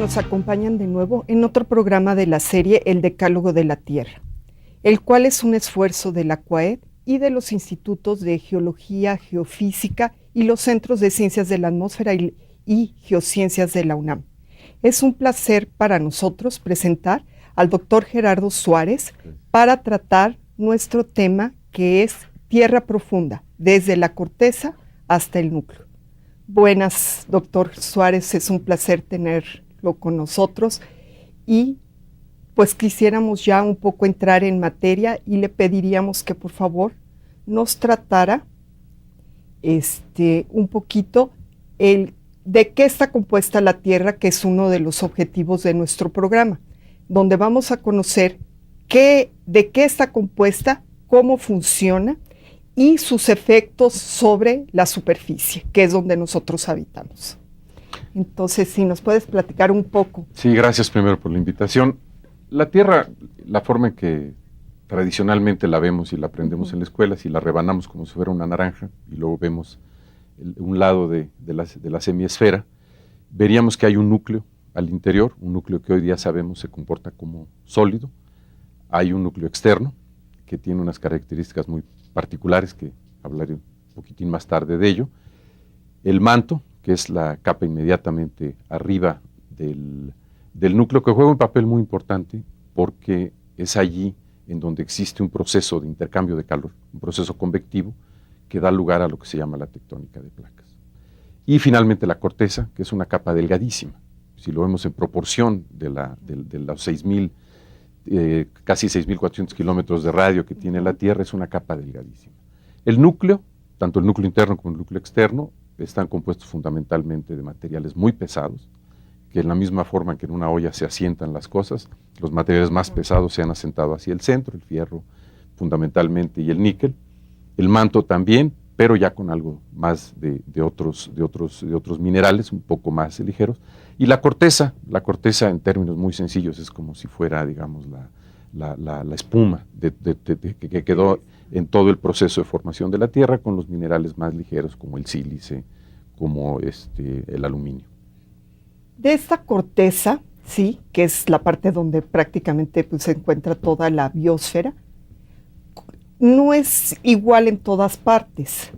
nos acompañan de nuevo en otro programa de la serie El Decálogo de la Tierra, el cual es un esfuerzo de la CUAED y de los institutos de Geología, Geofísica y los Centros de Ciencias de la Atmósfera y Geociencias de la UNAM. Es un placer para nosotros presentar al doctor Gerardo Suárez para tratar nuestro tema, que es Tierra Profunda, desde la corteza hasta el núcleo. Buenas, doctor Suárez, es un placer tenerlo con nosotros y pues quisiéramos ya un poco entrar en materia y le pediríamos que por favor nos tratara un poquito de qué está compuesta la Tierra, que es uno de los objetivos de nuestro programa, donde vamos a conocer de qué está compuesta, cómo funciona y sus efectos sobre la superficie, que es donde nosotros habitamos. Entonces, si nos puedes platicar un poco. Sí, gracias primero por la invitación. La Tierra, la forma en que tradicionalmente la vemos y la aprendemos en la escuela, si la rebanamos como si fuera una naranja y luego vemos un lado de la semiesfera, veríamos que hay un núcleo al interior, un núcleo que hoy día sabemos se comporta como sólido. Hay un núcleo externo que tiene unas características muy particulares, que hablaré un poquitín más tarde de ello. El manto, que es la capa inmediatamente arriba del núcleo, que juega un papel muy importante porque es allí en donde existe un proceso de intercambio de calor, un proceso convectivo que da lugar a lo que se llama la tectónica de placas. Y finalmente la corteza, que es una capa delgadísima. Si lo vemos en proporción de los 6.000, casi 6.400 kilómetros de radio que tiene la Tierra, es una capa delgadísima. El núcleo, tanto el núcleo interno como el núcleo externo, están compuestos fundamentalmente de materiales muy pesados, que en la misma forma que en una olla se asientan las cosas, los materiales más pesados se han asentado hacia el centro, el fierro fundamentalmente y el níquel, el manto también, pero ya con algo más de otros minerales, un poco más ligeros, y la corteza en términos muy sencillos es como si fuera, digamos, la espuma que quedó en todo el proceso de formación de la Tierra, con los minerales más ligeros como el sílice, como el aluminio. De esta corteza, sí, que es la parte donde prácticamente pues, se encuentra toda la biosfera, no es igual en todas partes.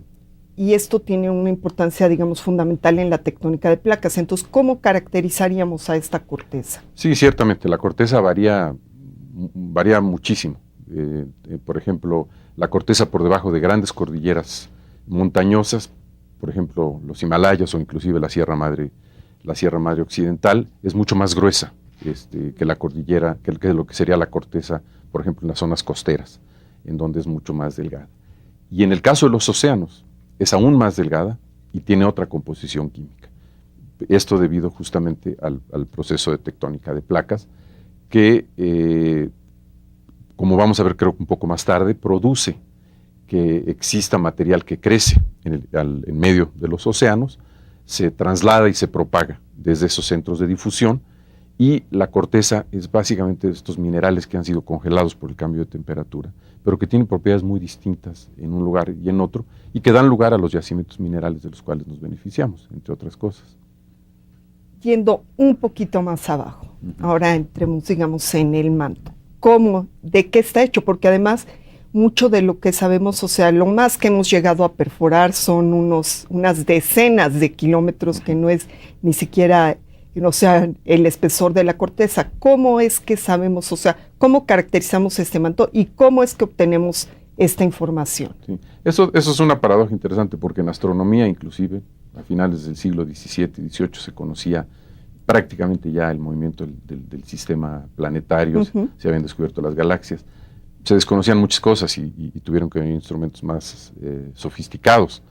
Y esto tiene una importancia, digamos, fundamental en la tectónica de placas. Entonces, ¿cómo caracterizaríamos a esta corteza? Sí, ciertamente, la corteza varía muchísimo. Por ejemplo, la corteza por debajo de grandes cordilleras montañosas, por ejemplo, los Himalayas o inclusive la Sierra Madre Occidental, es mucho más gruesa que la cordillera, que lo que sería la corteza, por ejemplo, en las zonas costeras, en donde es mucho más delgada. Y en el caso de los océanos, es aún más delgada y tiene otra composición química. Esto debido justamente al proceso de tectónica de placas que, como vamos a ver creo que un poco más tarde, produce que exista material que crece en medio de los océanos, se traslada y se propaga desde esos centros de difusión, y la corteza es básicamente estos minerales que han sido congelados por el cambio de temperatura, pero que tienen propiedades muy distintas en un lugar y en otro, y que dan lugar a los yacimientos minerales de los cuales nos beneficiamos, entre otras cosas. Yendo un poquito más abajo, ahora entremos, digamos, en el manto. ¿De qué está hecho? Porque además, mucho de lo que sabemos, o sea, lo más que hemos llegado a perforar son unas decenas de kilómetros, que no es ni siquiera, o sea, el espesor de la corteza. ¿Cómo es que sabemos, o sea, cómo caracterizamos este manto y cómo es que obtenemos esta información? Sí. Eso es una paradoja interesante, porque en astronomía, inclusive, a finales del siglo XVII y XVIII se conocía prácticamente ya el movimiento del sistema planetario, se habían descubierto las galaxias, se desconocían muchas cosas y tuvieron que venir instrumentos más sofisticados,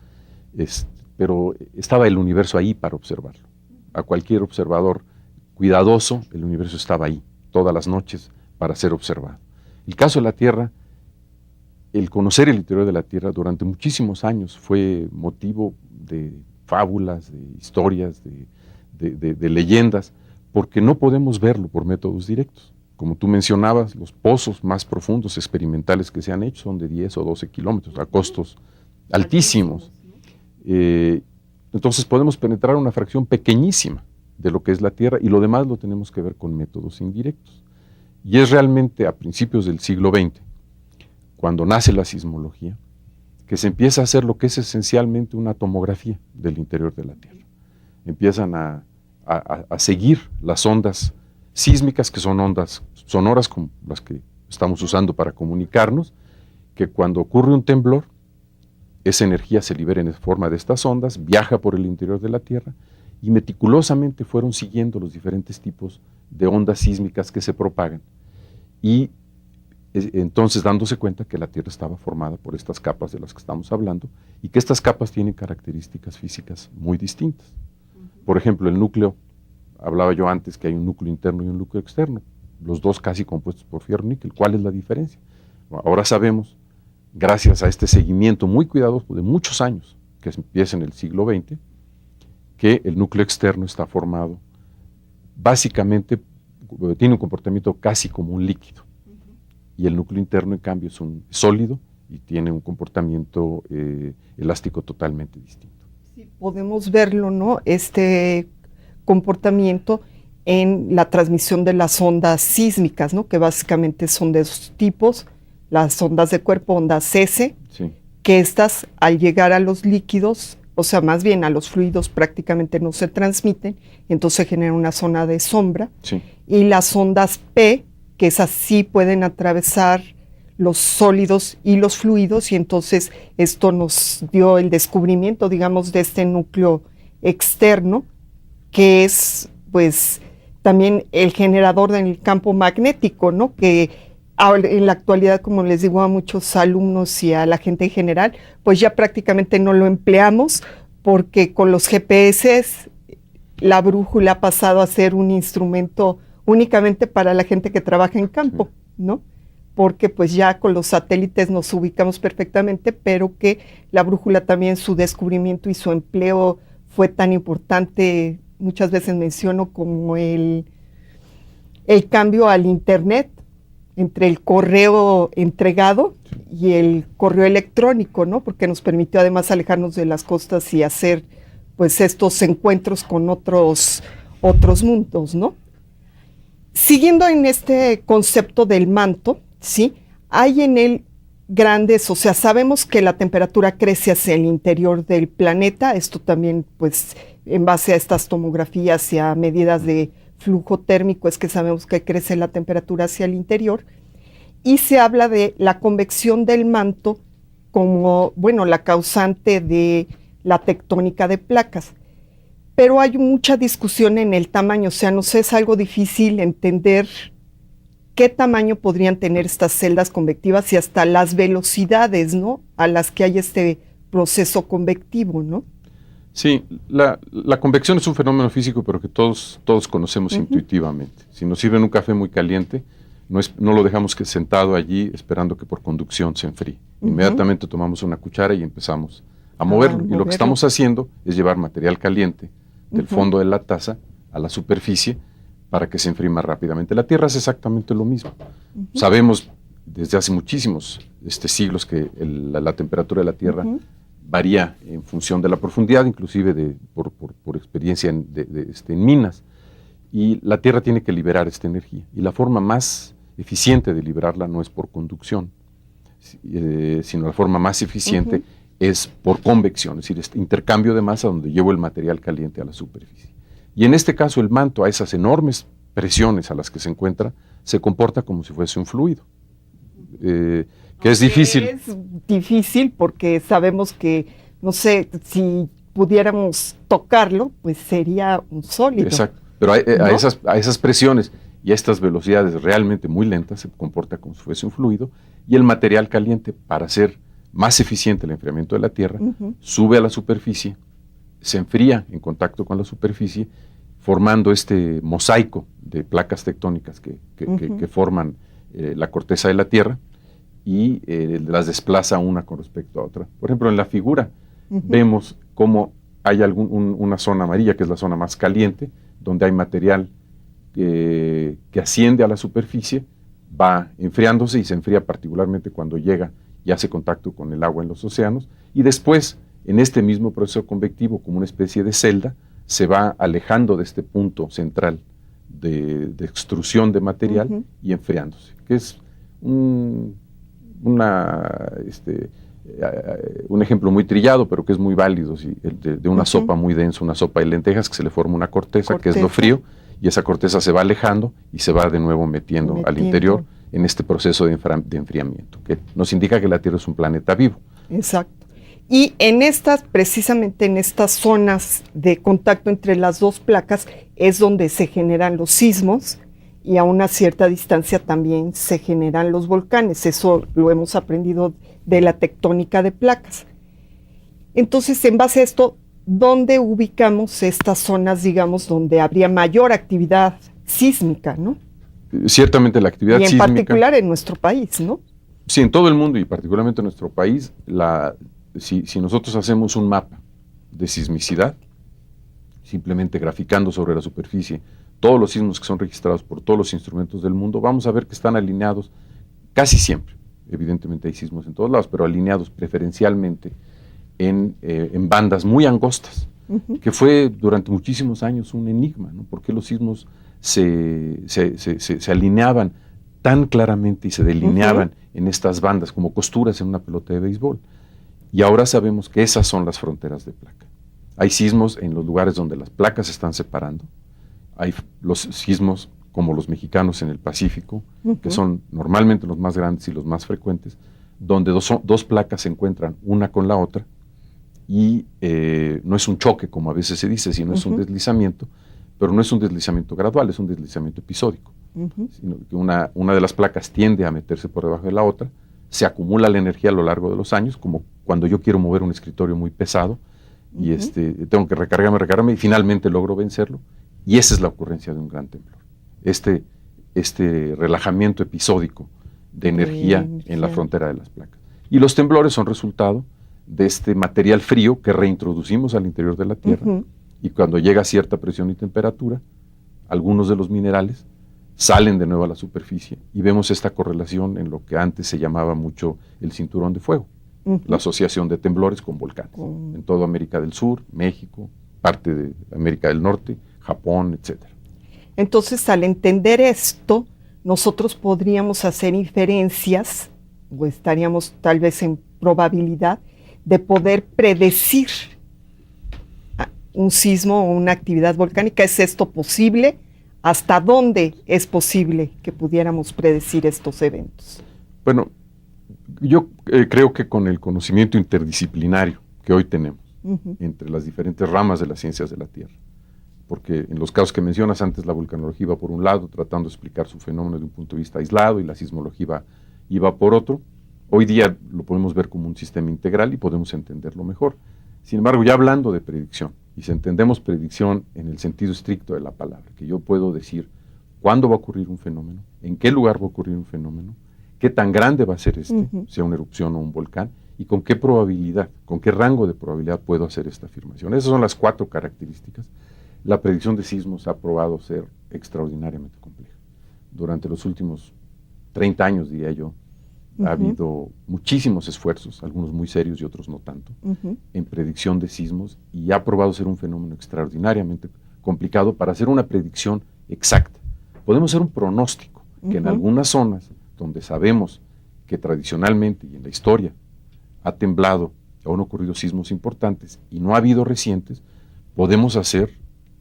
pero estaba el universo ahí para observarlo. A cualquier observador cuidadoso, el universo estaba ahí todas las noches para ser observado. El caso de la Tierra, el conocer el interior de la Tierra durante muchísimos años fue motivo de fábulas, de historias, de leyendas, porque no podemos verlo por métodos directos. Como tú mencionabas, los pozos más profundos experimentales que se han hecho son de 10 o 12 kilómetros, a costos altísimos. Entonces podemos penetrar una fracción pequeñísima de lo que es la Tierra, y lo demás lo tenemos que ver con métodos indirectos. Y es realmente a principios del siglo XX, cuando nace la sismología, que se empieza a hacer lo que es esencialmente una tomografía del interior de la Tierra. Empiezan a seguir las ondas sísmicas, que son ondas sonoras como las que estamos usando para comunicarnos, que cuando ocurre un temblor, esa energía se libera en forma de estas ondas, viaja por el interior de la Tierra, y meticulosamente fueron siguiendo los diferentes tipos de ondas sísmicas que se propagan, y entonces dándose cuenta que la Tierra estaba formada por estas capas de las que estamos hablando, y que estas capas tienen características físicas muy distintas. Por ejemplo, el núcleo, hablaba yo antes que hay un núcleo interno y un núcleo externo, los dos casi compuestos por fierro níquel. ¿Cuál es la diferencia? Bueno, ahora sabemos, gracias a este seguimiento muy cuidadoso de muchos años, que empieza en el siglo XX, que el núcleo externo está formado, básicamente, tiene un comportamiento casi como un líquido, y el núcleo interno, en cambio, es un sólido y tiene un comportamiento elástico totalmente distinto. Sí, podemos verlo, ¿no? Este comportamiento en la transmisión de las ondas sísmicas, ¿no? Que básicamente son de dos tipos, las ondas de cuerpo, ondas S, Sí. que estas al llegar a los líquidos, o sea, más bien a los fluidos prácticamente no se transmiten, entonces genera una zona de sombra, Sí. y las ondas P, que esas sí pueden atravesar los sólidos y los fluidos, y entonces esto nos dio el descubrimiento, digamos, de este núcleo externo, que es, pues, también el generador del campo magnético, ¿no? Que en la actualidad, como les digo a muchos alumnos y a la gente en general, pues ya prácticamente no lo empleamos, porque con los GPS la brújula ha pasado a ser un instrumento únicamente para la gente que trabaja en campo, ¿no? Porque pues ya con los satélites nos ubicamos perfectamente, pero que la brújula también, su descubrimiento y su empleo fue tan importante, muchas veces menciono como el cambio al internet, entre el correo entregado y el correo electrónico, ¿no? Porque nos permitió además alejarnos de las costas y hacer pues estos encuentros con otros mundos, ¿no? Siguiendo en este concepto del manto, ¿sí? Hay en él grandes, o sea, sabemos que la temperatura crece hacia el interior del planeta, esto también pues en base a estas tomografías y a medidas de flujo térmico es que sabemos que crece la temperatura hacia el interior, y se habla de la convección del manto como, bueno, la causante de la tectónica de placas. Pero hay mucha discusión en el tamaño, o sea, nos es algo difícil entender qué tamaño podrían tener estas celdas convectivas y hasta las velocidades, ¿no?, a las que hay este proceso convectivo, ¿no? Sí, la convección es un fenómeno físico, pero que todos conocemos intuitivamente. Si nos sirven un café muy caliente, no lo dejamos que sentado allí esperando que por conducción se enfríe. Inmediatamente tomamos una cuchara y empezamos a moverlo. Y lo que estamos haciendo es llevar material caliente del fondo de la taza a la superficie para que se enfríe más rápidamente. La Tierra es exactamente lo mismo. Sabemos desde hace muchísimos siglos que la temperatura de la Tierra varía en función de la profundidad, inclusive por experiencia en minas. Y la Tierra tiene que liberar esta energía. Y la forma más eficiente de liberarla no es por conducción, sino la forma más eficiente es por convección, es decir, este intercambio de masa donde llevo el material caliente a la superficie. Y en este caso el manto, a esas enormes presiones a las que se encuentra, se comporta como si fuese un fluido, que es difícil. Es difícil porque sabemos que, no sé, si pudiéramos tocarlo, pues sería un sólido. Exacto, pero a esas presiones y a estas velocidades realmente muy lentas se comporta como si fuese un fluido, y el material caliente, para hacer más eficiente el enfriamiento de la Tierra, sube a la superficie, se enfría en contacto con la superficie, formando este mosaico de placas tectónicas que forman la corteza de la Tierra, y las desplaza una con respecto a otra. Por ejemplo, en la figura vemos cómo hay una zona amarilla, que es la zona más caliente, donde hay material que asciende a la superficie, va enfriándose y se enfría particularmente cuando llega y hace contacto con el agua en los océanos, y después, en este mismo proceso convectivo, como una especie de celda, se va alejando de este punto central de extrusión de material y enfriándose, que es un ejemplo muy trillado, pero que es muy válido, ¿sí? de una sopa muy densa, una sopa de lentejas, que se le forma una corteza, que es lo frío, y esa corteza se va alejando y se va de nuevo metiendo al interior en este proceso de enfriamiento, que nos indica que la Tierra es un planeta vivo. Exacto. Y precisamente en estas zonas de contacto entre las dos placas es donde se generan los sismos, y a una cierta distancia también se generan los volcanes. Eso lo hemos aprendido de la tectónica de placas. Entonces, en base a esto, ¿dónde ubicamos estas zonas, digamos, donde habría mayor actividad sísmica, ¿no? Ciertamente la actividad sísmica. Y en particular en nuestro país, ¿no? Sí, en todo el mundo y particularmente en nuestro país, si nosotros hacemos un mapa de sismicidad, simplemente graficando sobre la superficie todos los sismos que son registrados por todos los instrumentos del mundo, vamos a ver que están alineados casi siempre. Evidentemente hay sismos en todos lados, pero alineados preferencialmente en bandas muy angostas, que fue durante muchísimos años un enigma, ¿no? ¿Por qué los sismos se alineaban tan claramente y se delineaban en estas bandas como costuras en una pelota de béisbol? Y ahora sabemos que esas son las fronteras de placa. Hay sismos en los lugares donde las placas se están separando. Hay los sismos como los mexicanos en el Pacífico, que son normalmente los más grandes y los más frecuentes, donde dos placas se encuentran una con la otra y no es un choque, como a veces se dice, sino es un deslizamiento, pero no es un deslizamiento gradual, es un deslizamiento episódico. Sino que una de las placas tiende a meterse por debajo de la otra, se acumula la energía a lo largo de los años, como cuando yo quiero mover un escritorio muy pesado, y tengo que recargarme, y finalmente logro vencerlo, y esa es la ocurrencia de un gran temblor. Este relajamiento episódico de energía en la frontera de las placas. Y los temblores son resultado de este material frío que reintroducimos al interior de la Tierra, y cuando llega a cierta presión y temperatura, algunos de los minerales salen de nuevo a la superficie, y vemos esta correlación en lo que antes se llamaba mucho el cinturón de fuego, la asociación de temblores con volcanes, en toda América del Sur, México, parte de América del Norte, Japón, etc. Entonces, al entender esto, nosotros podríamos hacer inferencias, o estaríamos tal vez en probabilidad de poder predecir un sismo o una actividad volcánica. ¿Es esto posible? ¿Hasta dónde es posible que pudiéramos predecir estos eventos? Bueno, yo creo que con el conocimiento interdisciplinario que hoy tenemos entre las diferentes ramas de las ciencias de la Tierra, porque en los casos que mencionas antes, la vulcanología iba por un lado, tratando de explicar su fenómeno de un punto de vista aislado, y la sismología iba por otro. Hoy día lo podemos ver como un sistema integral y podemos entenderlo mejor. Sin embargo, ya hablando de predicción, y si entendemos predicción en el sentido estricto de la palabra, que yo puedo decir cuándo va a ocurrir un fenómeno, en qué lugar va a ocurrir un fenómeno, qué tan grande va a ser sea una erupción o un volcán, y con qué probabilidad, con qué rango de probabilidad puedo hacer esta afirmación. Esas son las 4 características. La predicción de sismos ha probado ser extraordinariamente compleja. Durante los últimos 30 años, diría yo, ha habido muchísimos esfuerzos, algunos muy serios y otros no tanto, en predicción de sismos, y ha probado ser un fenómeno extraordinariamente complicado para hacer una predicción exacta. Podemos hacer un pronóstico, que en algunas zonas donde sabemos que tradicionalmente y en la historia ha temblado o han ocurrido sismos importantes y no ha habido recientes, podemos hacer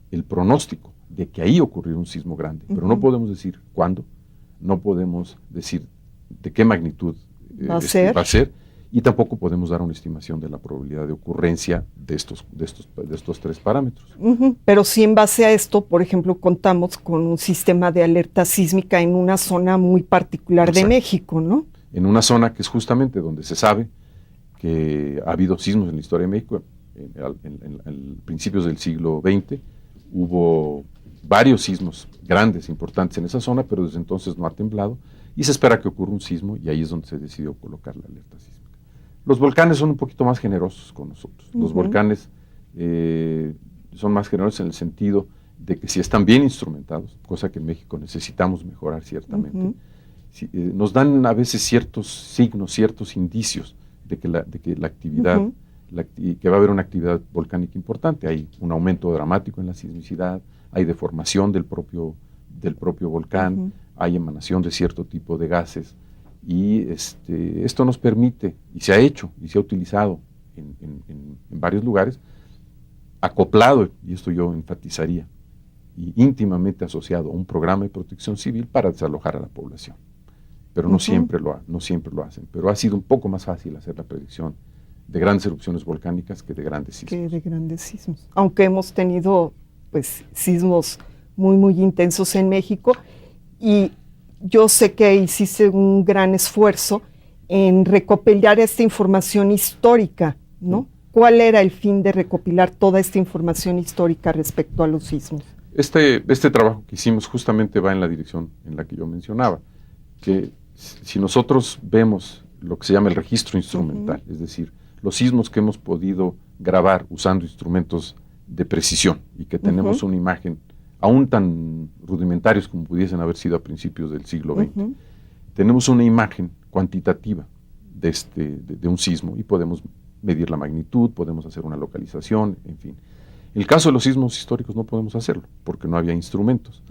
el pronóstico de que ahí ocurrió un sismo grande, pero no podemos decir cuándo, no podemos decir de qué magnitud va a ser, y tampoco podemos dar una estimación de la probabilidad de ocurrencia de estos 3 parámetros. Pero sí, en base a esto, por ejemplo, contamos con un sistema de alerta sísmica en una zona muy particular de México, ¿no? En una zona que es justamente donde se sabe que ha habido sismos en la historia de México. En principios del siglo XX hubo varios sismos grandes, importantes en esa zona, pero desde entonces no ha temblado, y se espera que ocurra un sismo, y ahí es donde se decidió colocar la alerta sísmica. Los volcanes son un poquito más generosos con nosotros. Los volcanes son más generosos en el sentido de que si están bien instrumentados, cosa que en México necesitamos mejorar ciertamente, nos dan a veces ciertos signos, ciertos indicios de que la actividad y que va a haber una actividad volcánica importante. Hay un aumento dramático en la sismicidad, hay deformación del propio volcán, hay emanación de cierto tipo de gases, y esto nos permite, y se ha hecho, y se ha utilizado en varios lugares, acoplado, y esto yo enfatizaría, y íntimamente asociado a un programa de protección civil para desalojar a la población. Pero no siempre lo hacen. Pero ha sido un poco más fácil hacer la predicción de grandes erupciones volcánicas que de grandes sismos. Aunque hemos tenido pues sismos muy, muy intensos en México, y yo sé que hiciste un gran esfuerzo en recopilar esta información histórica, ¿no? ¿Cuál era el fin de recopilar toda esta información histórica respecto a los sismos? Este trabajo que hicimos justamente va en la dirección en la que yo mencionaba, que si nosotros vemos lo que se llama el registro instrumental, es decir, los sismos que hemos podido grabar usando instrumentos de precisión y que tenemos una imagen, aún tan rudimentarios como pudiesen haber sido a principios del siglo XX, tenemos una imagen cuantitativa de un sismo y podemos medir la magnitud, podemos hacer una localización, en fin. En el caso de los sismos históricos no podemos hacerlo porque no había instrumentos,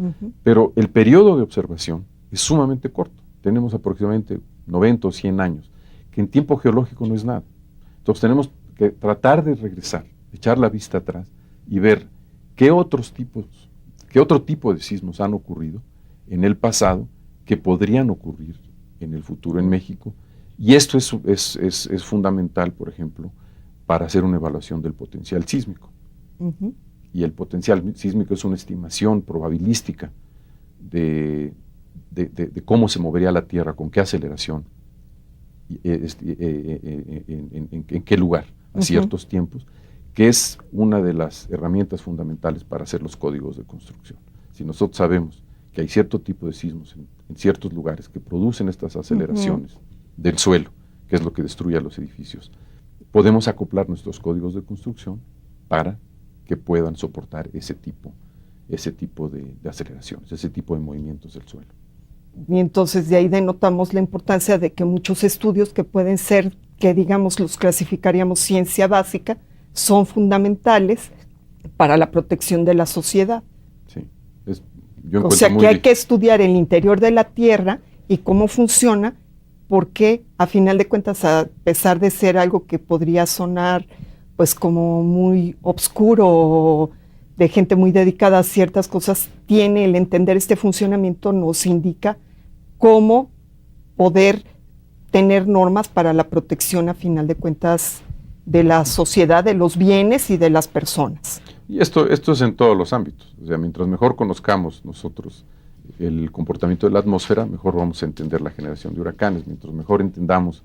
pero el periodo de observación es sumamente corto. Tenemos aproximadamente 90 o 100 años, que en tiempo geológico no es nada. Entonces tenemos que tratar de regresar, echar la vista atrás y ver qué otro tipo de sismos han ocurrido en el pasado que podrían ocurrir en el futuro en México. Y esto es fundamental, por ejemplo, para hacer una evaluación del potencial sísmico. Y el potencial sísmico es una estimación probabilística de cómo se movería la Tierra, con qué aceleración, en qué lugar, a ciertos tiempos, que es una de las herramientas fundamentales para hacer los códigos de construcción. Si nosotros sabemos que hay cierto tipo de sismos en ciertos lugares que producen estas aceleraciones del suelo, que es lo que destruye a los edificios, podemos acoplar nuestros códigos de construcción para que puedan soportar ese tipo de aceleraciones, ese tipo de movimientos del suelo. Y entonces de ahí denotamos la importancia de que muchos estudios que pueden ser, que digamos los clasificaríamos ciencia básica, son fundamentales para la protección de la sociedad. Sí, o sea que hay que estudiar el interior de la Tierra y cómo funciona, porque a final de cuentas, a pesar de ser algo que podría sonar pues como muy obscuro, de gente muy dedicada a ciertas cosas, tiene el entender este funcionamiento, nos indica cómo poder tener normas para la protección, a final de cuentas, de la sociedad, de los bienes y de las personas. Y esto es en todos los ámbitos. O sea, mientras mejor conozcamos nosotros el comportamiento de la atmósfera, mejor vamos a entender la generación de huracanes. Mientras mejor entendamos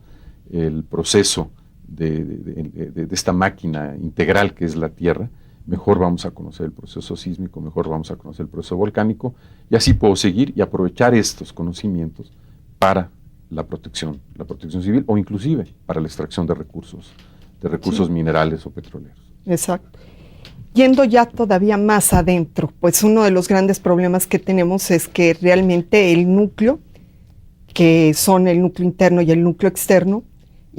el proceso de esta máquina integral que es la Tierra, mejor vamos a conocer el proceso sísmico, mejor vamos a conocer el proceso volcánico, y así puedo seguir y aprovechar estos conocimientos para la protección civil, o inclusive para la extracción de recursos minerales o petroleros. Exacto. Yendo ya todavía más adentro, pues uno de los grandes problemas que tenemos es que realmente el núcleo, que son el núcleo interno y el núcleo externo,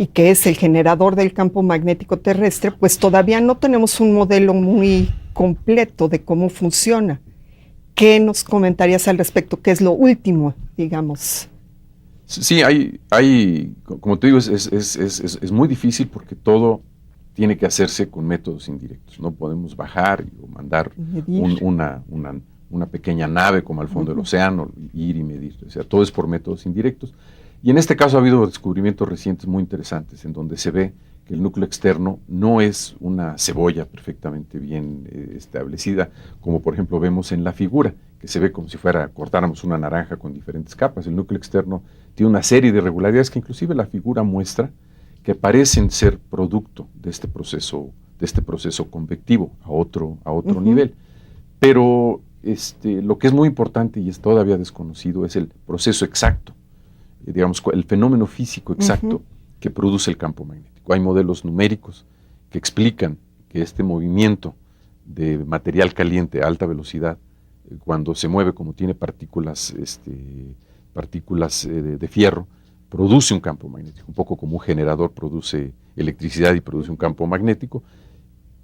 y que es el generador del campo magnético terrestre, pues todavía no tenemos un modelo muy completo de cómo funciona. ¿Qué nos comentarías al respecto? ¿Qué es lo último, digamos? Sí, como te digo, es muy difícil porque todo tiene que hacerse con métodos indirectos. No podemos bajar o mandar una pequeña nave como al fondo del océano, ir y medir. O sea, todo es por métodos indirectos. Y en este caso ha habido descubrimientos recientes muy interesantes en donde se ve que el núcleo externo no es una cebolla perfectamente bien establecida, como por ejemplo vemos en la figura, que se ve como si cortáramos una naranja con diferentes capas. El núcleo externo tiene una serie de irregularidades que inclusive la figura muestra que parecen ser producto de este proceso convectivo a otro nivel. Pero lo que es muy importante y es todavía desconocido es el proceso exacto, digamos, el fenómeno físico exacto que produce el campo magnético. Hay modelos numéricos que explican que este movimiento de material caliente a alta velocidad, cuando se mueve como tiene partículas de fierro, produce un campo magnético, un poco como un generador produce electricidad y produce un campo magnético,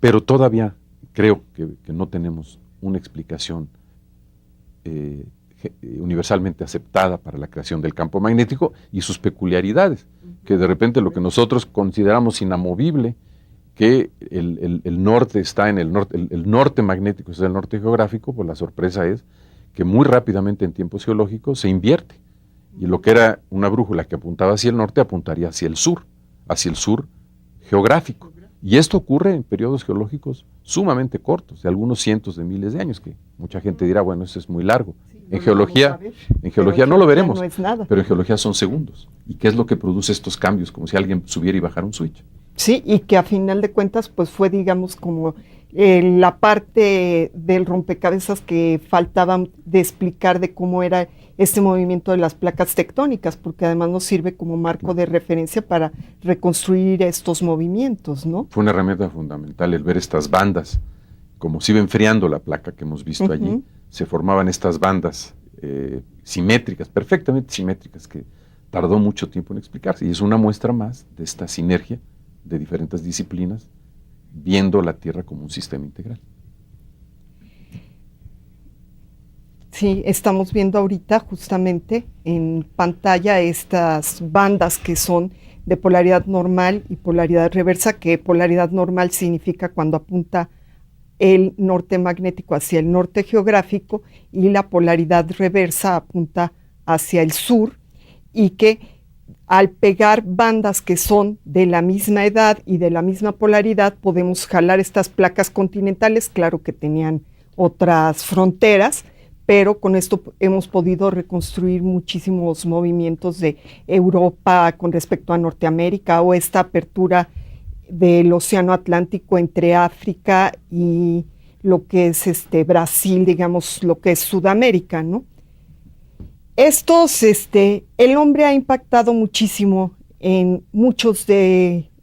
pero todavía creo que no tenemos una explicación universalmente aceptada para la creación del campo magnético y sus peculiaridades, que de repente lo que nosotros consideramos inamovible, que el norte está en el norte magnético es el norte geográfico, pues la sorpresa es que muy rápidamente en tiempos geológicos se invierte, y lo que era una brújula que apuntaba hacia el norte apuntaría hacia el sur geográfico. Y esto ocurre en periodos geológicos sumamente cortos, de algunos cientos de miles de años, que mucha gente dirá, bueno, eso es muy largo. Sí, en geología no lo veremos, no es nada. Pero en geología son segundos. ¿Y qué es lo que produce estos cambios? Como si alguien subiera y bajara un switch. Sí, y que a final de cuentas pues fue, digamos, como la parte del rompecabezas que faltaba de explicar de cómo era este movimiento de las placas tectónicas, porque además nos sirve como marco de referencia para reconstruir estos movimientos, ¿no? Fue una herramienta fundamental el ver estas bandas, como se iba enfriando la placa que hemos visto allí, se formaban estas bandas simétricas, perfectamente simétricas, que tardó mucho tiempo en explicarse, y es una muestra más de esta sinergia de diferentes disciplinas, viendo la Tierra como un sistema integral. Sí, estamos viendo ahorita justamente en pantalla estas bandas que son de polaridad normal y polaridad reversa, que polaridad normal significa cuando apunta el norte magnético hacia el norte geográfico, y la polaridad reversa apunta hacia el sur, y que al pegar bandas que son de la misma edad y de la misma polaridad, podemos jalar estas placas continentales. Claro que tenían otras fronteras, pero con esto hemos podido reconstruir muchísimos movimientos de Europa con respecto a Norteamérica, o esta apertura del océano Atlántico entre África y lo que es Brasil, digamos, lo que es Sudamérica, ¿no? El hombre ha impactado muchísimo en muchos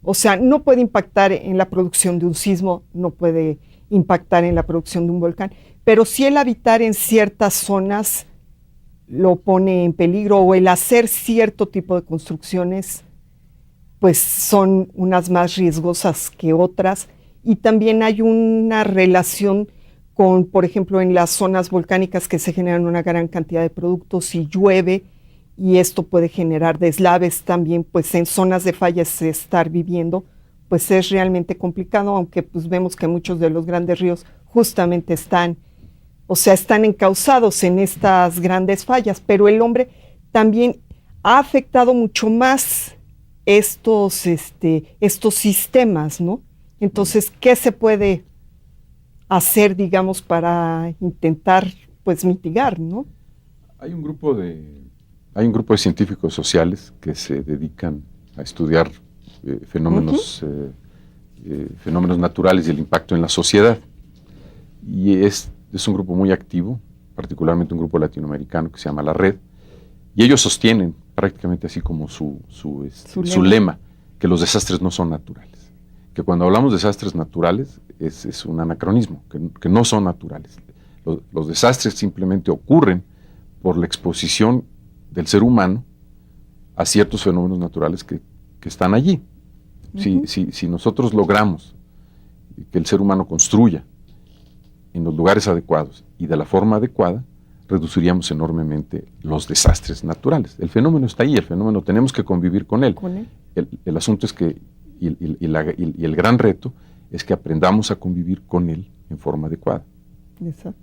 o sea, no puede impactar en la producción de un sismo, no puede impactar en la producción de un volcán, pero sí el habitar en ciertas zonas lo pone en peligro, o el hacer cierto tipo de construcciones, pues son unas más riesgosas que otras, y también hay una relación con, por ejemplo, en las zonas volcánicas que se generan una gran cantidad de productos y llueve, y esto puede generar deslaves también, pues en zonas de fallas estar viviendo, pues es realmente complicado, aunque pues vemos que muchos de los grandes ríos justamente están encauzados en estas grandes fallas, pero el hombre también ha afectado mucho más estos sistemas, ¿no? Entonces, ¿qué se puede hacer, digamos, para intentar, pues, mitigar, ¿no? Hay un grupo de científicos sociales que se dedican a estudiar fenómenos naturales y el impacto en la sociedad. Y es un grupo muy activo, particularmente un grupo latinoamericano que se llama La Red, y ellos sostienen prácticamente así como su lema, que los desastres no son naturales. Que cuando hablamos de desastres naturales es un anacronismo, que no son naturales. Los desastres simplemente ocurren por la exposición del ser humano a ciertos fenómenos naturales que están allí. Si nosotros logramos que el ser humano construya en los lugares adecuados y de la forma adecuada, reduciríamos enormemente los desastres naturales. El fenómeno está ahí, el fenómeno tenemos que convivir con él. El asunto es que, y el gran reto, es que aprendamos a convivir con él en forma adecuada. Exacto.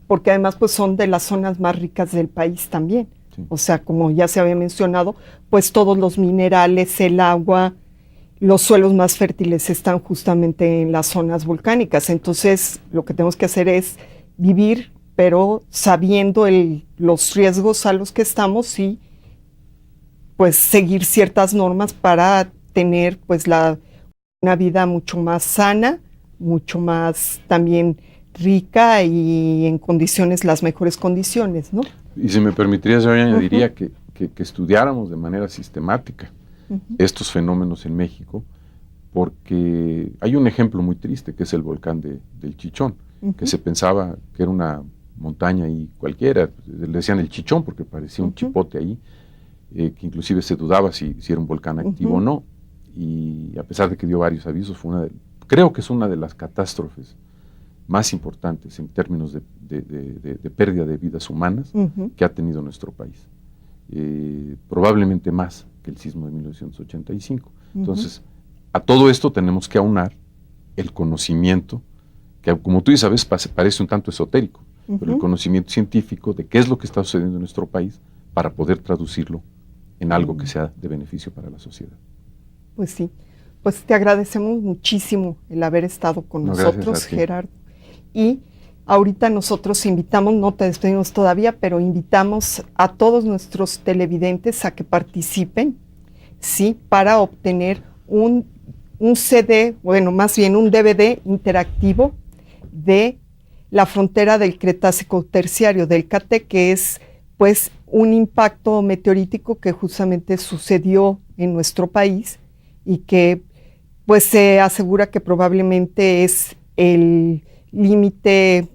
Porque además pues son de las zonas más ricas del país también. Sí. O sea, como ya se había mencionado, pues todos los minerales, el agua, los suelos más fértiles están justamente en las zonas volcánicas. Entonces, lo que tenemos que hacer es vivir, pero sabiendo los riesgos a los que estamos, y pues seguir ciertas normas para tener pues una vida mucho más sana, mucho más también rica y en condiciones, las mejores condiciones, ¿no? Y si me permitirías, yo añadiría que estudiáramos de manera sistemática estos fenómenos en México, porque hay un ejemplo muy triste que es el volcán del Chichón, que se pensaba que era una montaña ahí cualquiera, le decían el Chichón porque parecía un chipote ahí, que inclusive se dudaba si era un volcán activo o no, y a pesar de que dio varios avisos, creo que es una de las catástrofes más importantes en términos de pérdida de vidas humanas que ha tenido nuestro país. Probablemente más que el sismo de 1985. Entonces, a todo esto tenemos que aunar el conocimiento, que como tú sabes parece un tanto esotérico, pero el conocimiento científico de qué es lo que está sucediendo en nuestro país para poder traducirlo en algo que sea de beneficio para la sociedad. Pues sí, pues te agradecemos muchísimo el haber estado con nosotros, Gerardo. Y ahorita nosotros invitamos, no te despedimos todavía, pero invitamos a todos nuestros televidentes a que participen, ¿sí? Para obtener un CD, bueno, más bien un DVD interactivo de la frontera del Cretácico Terciario, del CATE, que es pues un impacto meteorítico que justamente sucedió en nuestro país y que pues se asegura que probablemente es el límite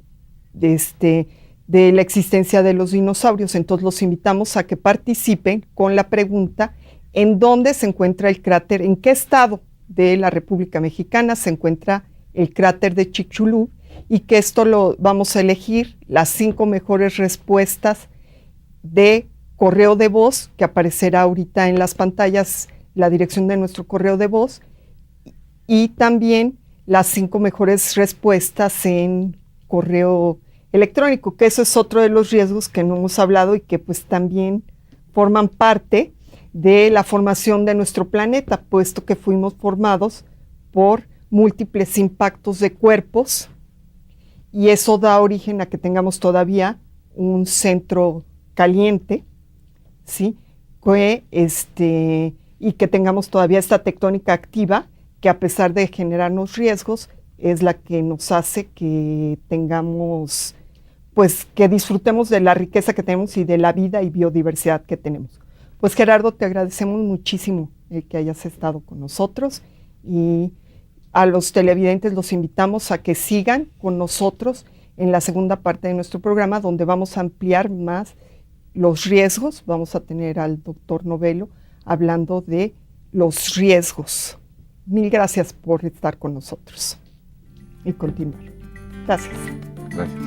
de la existencia de los dinosaurios. Entonces los invitamos a que participen con la pregunta: ¿en dónde se encuentra el cráter? ¿En qué estado de la República Mexicana se encuentra el cráter de Chicxulub? Y que esto lo vamos a elegir las 5 mejores respuestas de correo de voz, que aparecerá ahorita en las pantallas la dirección de nuestro correo de voz, y también las 5 mejores respuestas en correo electrónico, que eso es otro de los riesgos que no hemos hablado y que pues también forman parte de la formación de nuestro planeta, puesto que fuimos formados por múltiples impactos de cuerpos, y eso da origen a que tengamos todavía un centro caliente, ¿sí? Y que tengamos todavía esta tectónica activa, que a pesar de generarnos riesgos, es la que nos hace que tengamos, pues que disfrutemos de la riqueza que tenemos y de la vida y biodiversidad que tenemos. Pues Gerardo, te agradecemos muchísimo que hayas estado con nosotros, y a los televidentes los invitamos a que sigan con nosotros en la segunda parte de nuestro programa, donde vamos a ampliar más los riesgos. Vamos a tener al doctor Novello hablando de los riesgos. Mil gracias por estar con nosotros y continuar. Gracias. Gracias.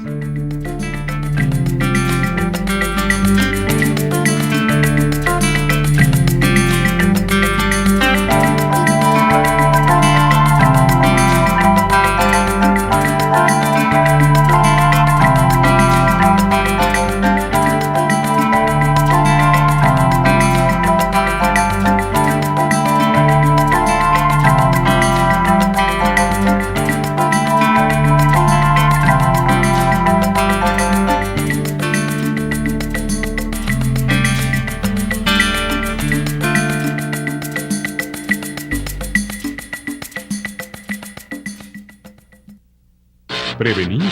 ¿Prevenir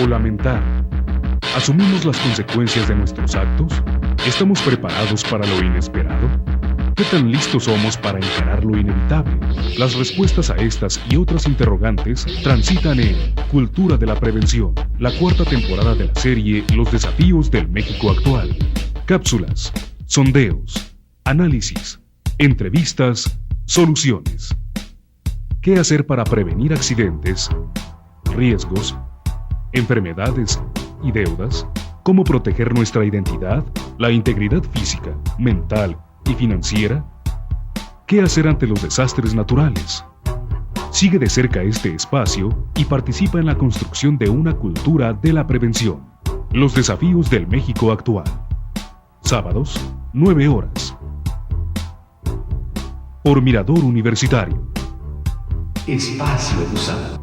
o lamentar? ¿Asumimos las consecuencias de nuestros actos? ¿Estamos preparados para lo inesperado? ¿Qué tan listos somos para encarar lo inevitable? Las respuestas a estas y otras interrogantes transitan en Cultura de la Prevención, la 4ª temporada de la serie Los desafíos del México actual. Cápsulas, sondeos, análisis, entrevistas, soluciones. ¿Qué hacer para prevenir accidentes, riesgos, enfermedades y deudas? ¿Cómo proteger nuestra identidad, la integridad física, mental y financiera? ¿Qué hacer ante los desastres naturales? Sigue de cerca este espacio y participa en la construcción de una cultura de la prevención. Los desafíos del México actual. Sábados, 9 horas. Por Mirador Universitario. Espacio Usado.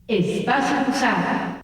Espacio Usado.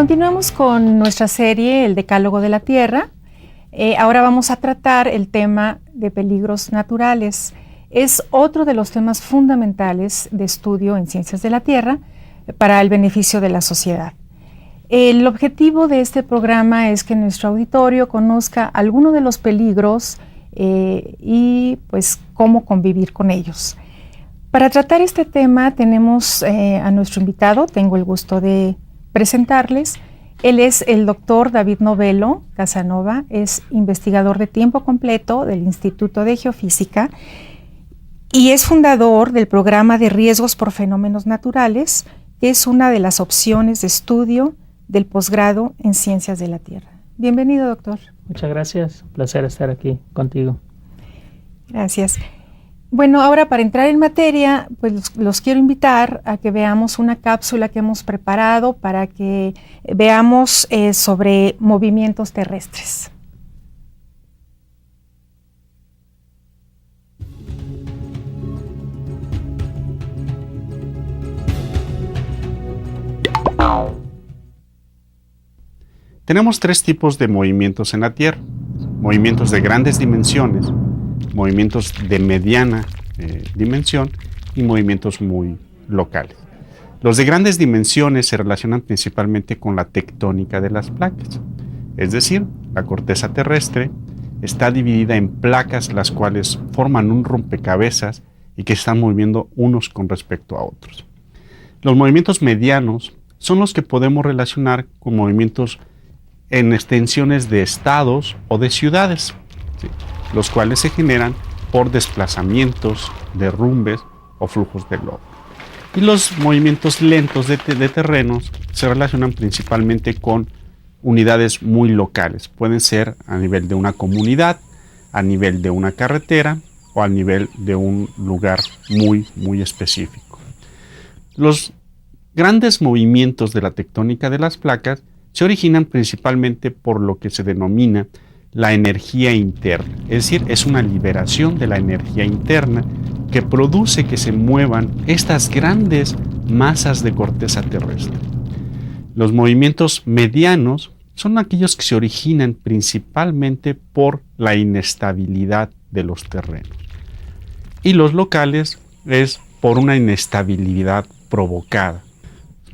Continuamos con nuestra serie El Decálogo de la Tierra. Ahora vamos a tratar el tema de peligros naturales. Es otro de los temas fundamentales de estudio en ciencias de la Tierra para el beneficio de la sociedad. El objetivo de este programa es que nuestro auditorio conozca algunos de los peligros y pues cómo convivir con ellos. Para tratar este tema tenemos a nuestro invitado, tengo el gusto de presentarles. Él es el doctor David Novello Casanova, es investigador de tiempo completo del Instituto de Geofísica y es fundador del programa de riesgos por fenómenos naturales, que es una de las opciones de estudio del posgrado en Ciencias de la Tierra. Bienvenido, doctor. Muchas gracias, un placer estar aquí contigo. Gracias. Bueno, ahora para entrar en materia, pues los quiero invitar a que veamos una cápsula que hemos preparado para que veamos sobre movimientos terrestres. Tenemos tres tipos de movimientos en la Tierra: movimientos de grandes dimensiones, movimientos de mediana dimensión y movimientos muy locales. Los de grandes dimensiones se relacionan principalmente con la tectónica de las placas, es decir, la corteza terrestre está dividida en placas las cuales forman un rompecabezas y que están moviendo unos con respecto a otros. Los movimientos medianos son los que podemos relacionar con movimientos en extensiones de estados o de ciudades, ¿sí?, los cuales se generan por desplazamientos, derrumbes o flujos de lodo. Y los movimientos lentos de terrenos se relacionan principalmente con unidades muy locales. Pueden ser a nivel de una comunidad, a nivel de una carretera o a nivel de un lugar muy específico. Los grandes movimientos de la tectónica de las placas se originan principalmente por lo que se denomina la energía interna, es decir, es una liberación de la energía interna que produce que se muevan estas grandes masas de corteza terrestre. Los movimientos medianos son aquellos que se originan principalmente por la inestabilidad de los terrenos. Y los locales es por una inestabilidad provocada.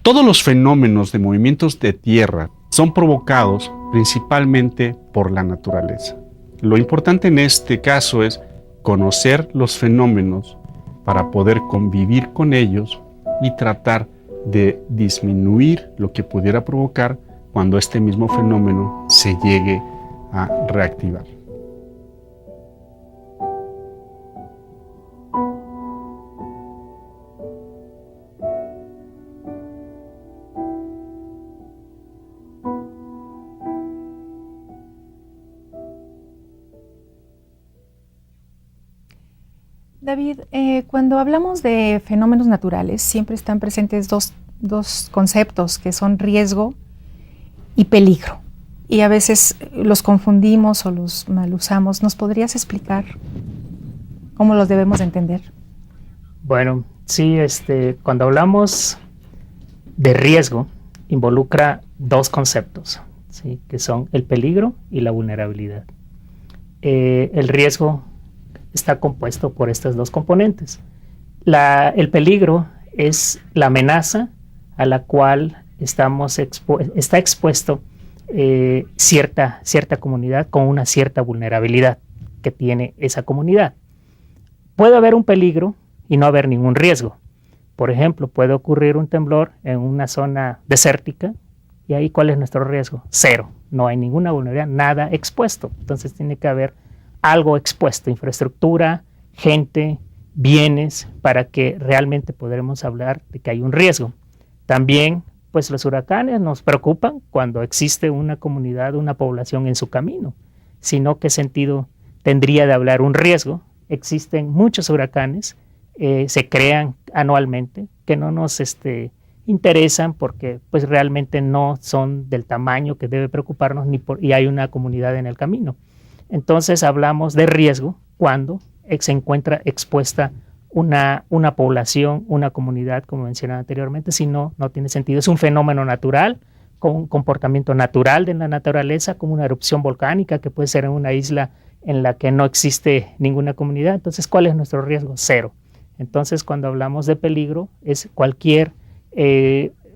Todos los fenómenos de movimientos de tierra son provocados principalmente por la naturaleza. Lo importante en este caso es conocer los fenómenos para poder convivir con ellos y tratar de disminuir lo que pudiera provocar cuando este mismo fenómeno se llegue a reactivar. David, cuando hablamos de fenómenos naturales, siempre están presentes dos conceptos que son riesgo y peligro. Y a veces los confundimos o los mal usamos. ¿Nos podrías explicar cómo los debemos entender? Bueno, sí, cuando hablamos de riesgo, involucra dos conceptos, ¿sí?, que son el peligro y la vulnerabilidad. El riesgo está compuesto por estos dos componentes. El peligro es la amenaza a la cual está expuesto cierta comunidad con una cierta vulnerabilidad que tiene esa comunidad. Puede haber un peligro y no haber ningún riesgo. Por ejemplo, puede ocurrir un temblor en una zona desértica y ahí ¿cuál es nuestro riesgo? Cero. No hay ninguna vulnerabilidad, nada expuesto. Entonces tiene que haber algo expuesto, infraestructura, gente, bienes, para que realmente podremos hablar de que hay un riesgo. También, pues los huracanes nos preocupan cuando existe una comunidad, una población en su camino, sino qué sentido tendría de hablar un riesgo. Existen muchos huracanes, se crean anualmente, que no nos interesan porque pues realmente no son del tamaño que debe preocuparnos y hay una comunidad en el camino. Entonces hablamos de riesgo cuando se encuentra expuesta una población, una comunidad, como mencionaba anteriormente. Si no, no tiene sentido. Es un fenómeno natural, comportamiento natural de la naturaleza, como una erupción volcánica que puede ser en una isla en la que no existe ninguna comunidad. Entonces, ¿cuál es nuestro riesgo? Cero. Entonces, cuando hablamos de peligro, es cualquier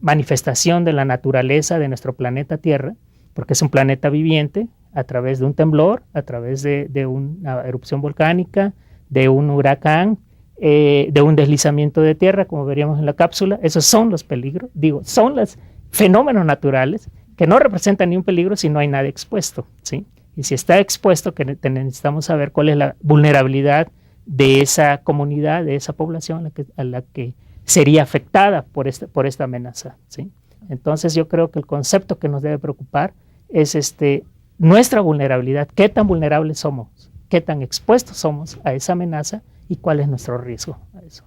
manifestación de la naturaleza de nuestro planeta Tierra, porque es un planeta viviente, a través de un temblor, a través de una erupción volcánica, de un huracán, de un deslizamiento de tierra, como veríamos en la cápsula. Esos son los peligros, son los fenómenos naturales que no representan ni un peligro si no hay nada expuesto, ¿sí? Y si está expuesto, que necesitamos saber cuál es la vulnerabilidad de esa comunidad, de esa población a la que sería afectada por esta amenaza, ¿sí? Entonces yo creo que el concepto que nos debe preocupar es nuestra vulnerabilidad, qué tan vulnerables somos, qué tan expuestos somos a esa amenaza y cuál es nuestro riesgo a eso.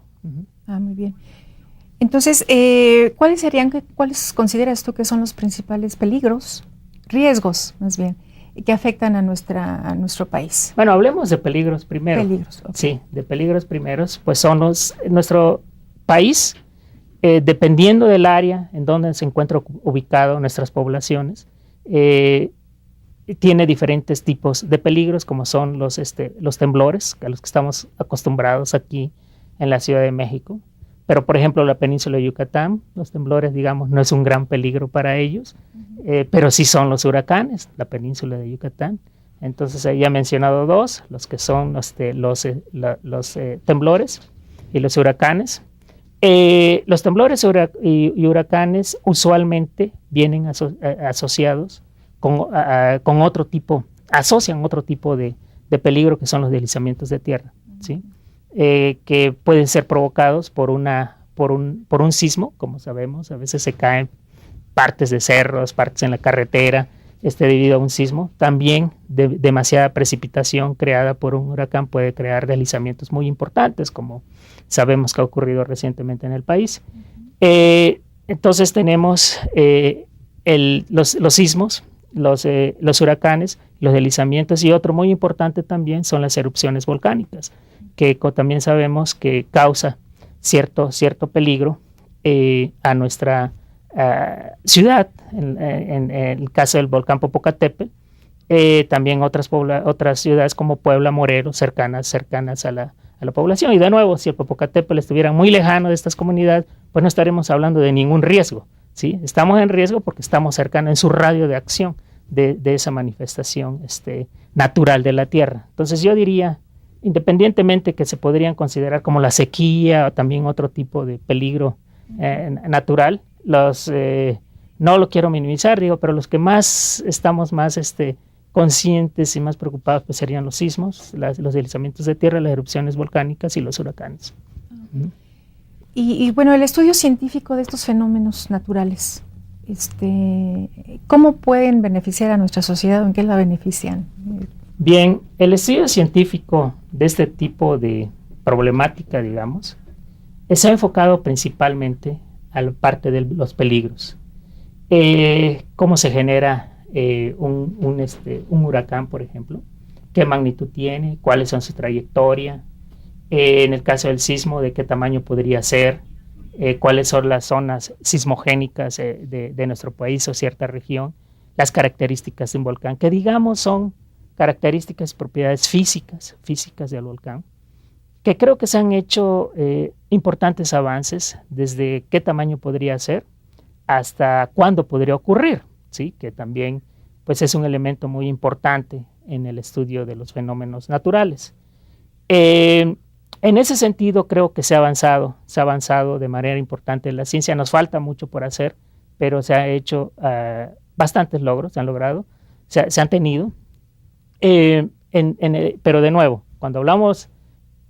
Muy bien. Entonces, ¿cuáles consideras tú que son los principales riesgos más bien, que afectan a nuestro país? Bueno, hablemos de peligros primero. Peligros, okay. Sí, de peligros primeros, pues son nuestro país, dependiendo del área en donde se encuentra ubicado nuestras poblaciones, tiene diferentes tipos de peligros, como son los temblores, a los que estamos acostumbrados aquí en la Ciudad de México. Pero, por ejemplo, la península de Yucatán, los temblores, digamos, no es un gran peligro para ellos, pero sí son los huracanes, la península de Yucatán. Entonces, ya he mencionado dos, los que son los temblores y los huracanes. Los temblores y huracanes usualmente vienen asociados con otro tipo, asocian otro tipo de peligro, que son los deslizamientos de tierra, ¿sí? Que pueden ser provocados por un sismo, como sabemos. A veces se caen partes de cerros, partes en la carretera, debido a un sismo. También demasiada precipitación creada por un huracán puede crear deslizamientos muy importantes, como sabemos que ha ocurrido recientemente en el país. Entonces tenemos los sismos, los huracanes, los deslizamientos, y otro muy importante también son las erupciones volcánicas, que también sabemos que causa cierto peligro a nuestra ciudad. En el caso del volcán Popocatépetl, también otras ciudades como Puebla, Morelos, cercanas a la población. Y de nuevo, si el Popocatépetl estuviera muy lejano de estas comunidades, pues no estaremos hablando de ningún riesgo, ¿sí? Estamos en riesgo porque estamos cercanos en su radio de acción de esa manifestación natural de la Tierra. Entonces yo diría, independientemente que se podrían considerar como la sequía o también otro tipo de peligro natural, no lo quiero minimizar, pero los que estamos más conscientes y más preocupados, pues serían los sismos, los deslizamientos de tierra, las erupciones volcánicas y los huracanes. Y bueno, el estudio científico de estos fenómenos naturales, ¿cómo pueden beneficiar a nuestra sociedad o en qué la benefician? Bien, el estudio científico de este tipo de problemática, digamos, se ha enfocado principalmente a la parte de los peligros. ¿Cómo se genera un huracán, por ejemplo? ¿Qué magnitud tiene? ¿Cuáles son su trayectoria? En el caso del sismo, ¿de qué tamaño podría ser? ¿Cuáles son las zonas sismogénicas de nuestro país o cierta región? Las características de un volcán, que digamos son características y propiedades físicas del volcán, que creo que se han hecho importantes avances desde qué tamaño podría ser hasta cuándo podría ocurrir, ¿sí? Que también pues, es un elemento muy importante en el estudio de los fenómenos naturales. En ese sentido creo que se ha avanzado de manera importante en la ciencia. Nos falta mucho por hacer, pero se ha hecho bastantes logros, se han logrado, se han tenido. Pero de nuevo, cuando hablamos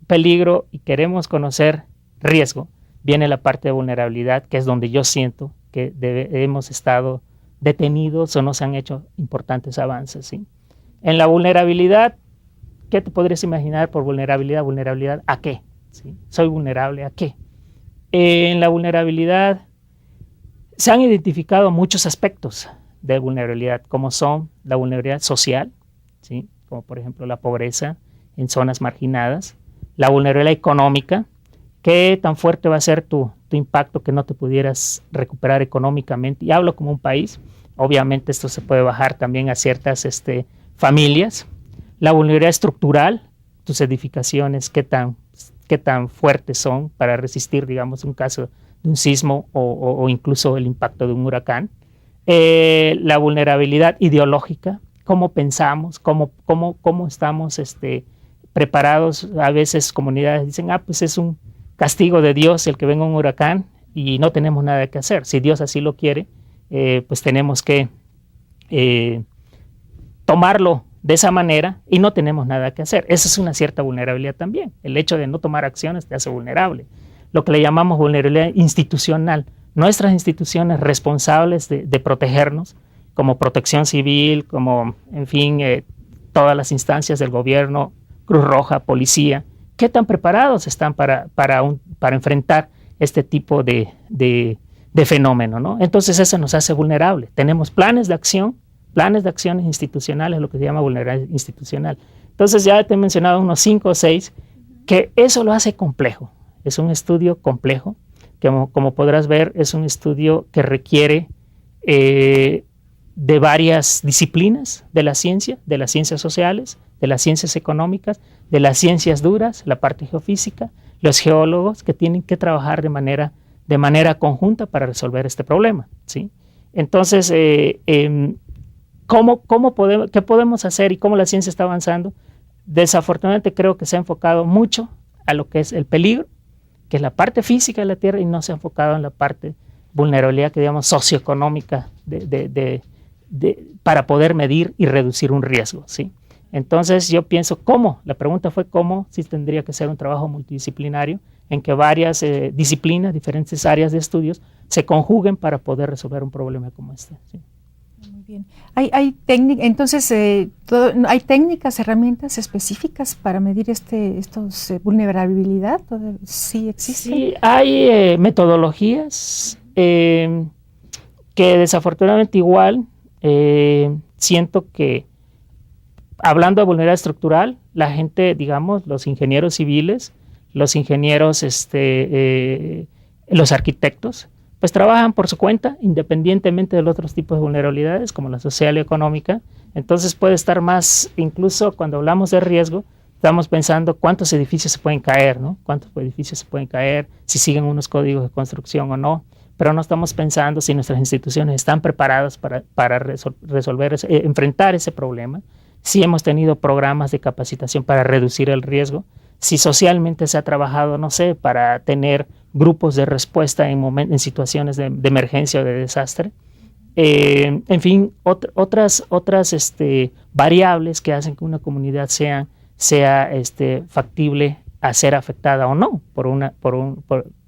peligro y queremos conocer riesgo, viene la parte de vulnerabilidad, que es donde yo siento que hemos estado detenidos o no se han hecho importantes avances, ¿sí? En la vulnerabilidad, ¿qué te podrías imaginar por vulnerabilidad? ¿Vulnerabilidad a qué? ¿Sí? ¿Soy vulnerable a qué? En la vulnerabilidad se han identificado muchos aspectos de vulnerabilidad, como son la vulnerabilidad social, ¿sí? Como por ejemplo la pobreza en zonas marginadas, la vulnerabilidad económica, ¿Qué tan fuerte va a ser tu impacto que no te pudieras recuperar económicamente? Y hablo como un país. Obviamente esto se puede bajar también a ciertas familias. La vulnerabilidad estructural, tus edificaciones, qué tan fuertes son para resistir, digamos, un caso de un sismo o incluso el impacto de un huracán. La vulnerabilidad ideológica, cómo pensamos, cómo estamos preparados. A veces comunidades dicen, pues es un castigo de Dios el que venga un huracán y no tenemos nada que hacer. Si Dios así lo quiere, pues tenemos que tomarlo de esa manera y no tenemos nada que hacer. Esa es una cierta vulnerabilidad también. El hecho de no tomar acciones te hace vulnerable. Lo que le llamamos vulnerabilidad institucional. Nuestras instituciones responsables de protegernos, como Protección Civil, como, en fin, todas las instancias del gobierno, Cruz Roja, policía, ¿qué tan preparados están para enfrentar este tipo de fenómeno, ¿no? Entonces eso nos hace vulnerables. Tenemos planes de acciones institucionales, lo que se llama vulnerabilidad institucional. Entonces ya te he mencionado unos 5 o 6, que eso lo hace complejo. Es un estudio complejo, que como podrás ver, es un estudio que requiere de varias disciplinas de las ciencias sociales, de las ciencias económicas, de las ciencias duras, la parte geofísica, los geólogos que tienen que trabajar de manera conjunta para resolver este problema, ¿sí? Entonces, ¿qué podemos hacer y cómo la ciencia está avanzando? Desafortunadamente creo que se ha enfocado mucho a lo que es el peligro, que es la parte física de la Tierra, y no se ha enfocado en la parte vulnerabilidad que digamos socioeconómica para poder medir y reducir un riesgo, ¿sí? Entonces yo pienso la pregunta fue cómo, si tendría que ser un trabajo multidisciplinario en que varias disciplinas, diferentes áreas de estudios se conjuguen para poder resolver un problema como este, ¿sí? Muy bien. ¿Hay técnicas, herramientas específicas para medir estos vulnerabilidad? ¿Sí existen? Sí, hay metodologías que desafortunadamente igual siento que hablando de vulnerabilidad estructural, la gente, digamos, los ingenieros civiles, los ingenieros, los arquitectos, pues trabajan por su cuenta, independientemente de los otros tipos de vulnerabilidades, como la social y económica. Entonces puede estar más, incluso cuando hablamos de riesgo, estamos pensando cuántos edificios se pueden caer, ¿no? Cuántos edificios se pueden caer, si siguen unos códigos de construcción o no, pero no estamos pensando si nuestras instituciones están preparadas para enfrentar ese problema, si hemos tenido programas de capacitación para reducir el riesgo, si socialmente se ha trabajado, no sé, para tener grupos de respuesta en situaciones de emergencia o de desastre. En fin, otras variables que hacen que una comunidad sea factible a ser afectada o no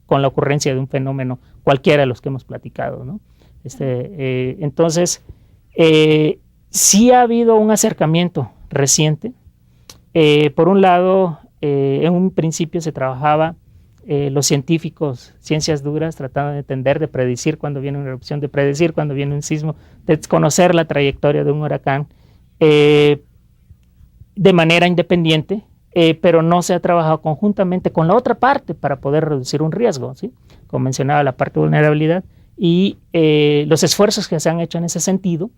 con la ocurrencia de un fenómeno cualquiera de los que hemos platicado, ¿no? Entonces, sí ha habido un acercamiento reciente. Por un lado, en un principio se trabajaba los científicos, ciencias duras, tratando de entender, de predecir cuando viene una erupción, de predecir cuando viene un sismo, de conocer la trayectoria de un huracán de manera independiente, pero no se ha trabajado conjuntamente con la otra parte para poder reducir un riesgo, ¿sí? Como mencionaba, la parte de vulnerabilidad, y los esfuerzos que se han hecho en ese sentido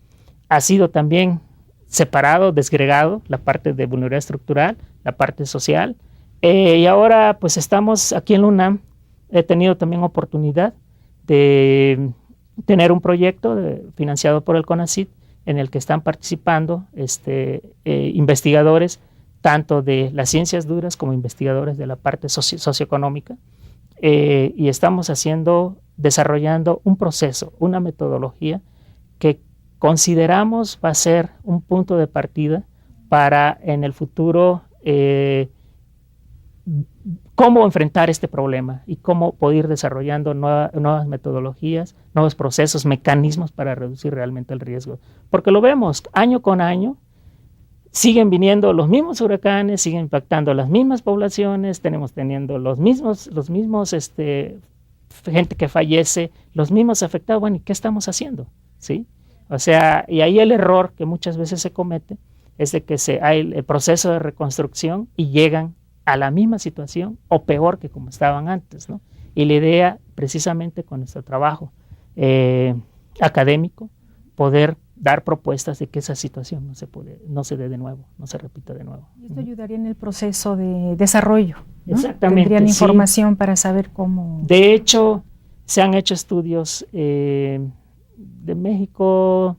ha sido también separado, desgregado, la parte de vulnerabilidad estructural, la parte social, y ahora pues estamos aquí en la UNAM. He tenido también oportunidad de tener un proyecto financiado por el CONACYT en el que están participando investigadores tanto de las ciencias duras como investigadores de la parte socioeconómica, y estamos desarrollando un proceso, una metodología que consideramos va a ser un punto de partida para en el futuro cómo enfrentar este problema y cómo poder ir desarrollando nuevas metodologías, nuevos procesos, mecanismos para reducir realmente el riesgo. Porque lo vemos año con año, siguen viniendo los mismos huracanes, siguen impactando las mismas poblaciones, teniendo los mismos gente que fallece, los mismos afectados. Bueno, ¿y qué estamos haciendo? ¿Sí? O sea, y ahí el error que muchas veces se comete es de que hay el proceso de reconstrucción y llegan a la misma situación o peor que como estaban antes, ¿no? Y la idea, precisamente con nuestro trabajo académico, poder dar propuestas de que esa situación no se dé de nuevo, no se repita de nuevo. Y esto ayudaría en el proceso de desarrollo, ¿no? Exactamente. Tendrían información para saber cómo... De hecho, se han hecho estudios de México,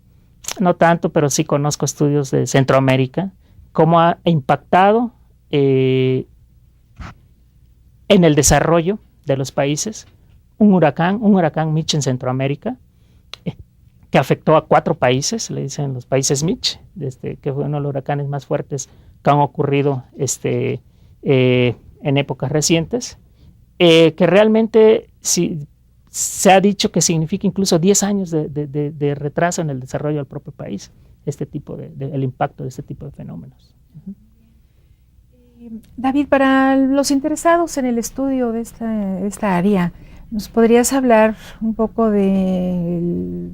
no tanto, pero sí conozco estudios de Centroamérica, cómo ha impactado en el desarrollo de los países un huracán Mitch en Centroamérica, que afectó a 4 países, le dicen los países Mitch, que fue uno de los huracanes más fuertes que han ocurrido en épocas recientes, que realmente se ha dicho que significa incluso 10 años de retraso en el desarrollo del propio país, el impacto de este tipo de fenómenos. David, para los interesados en el estudio de esta área, ¿nos podrías hablar un poco del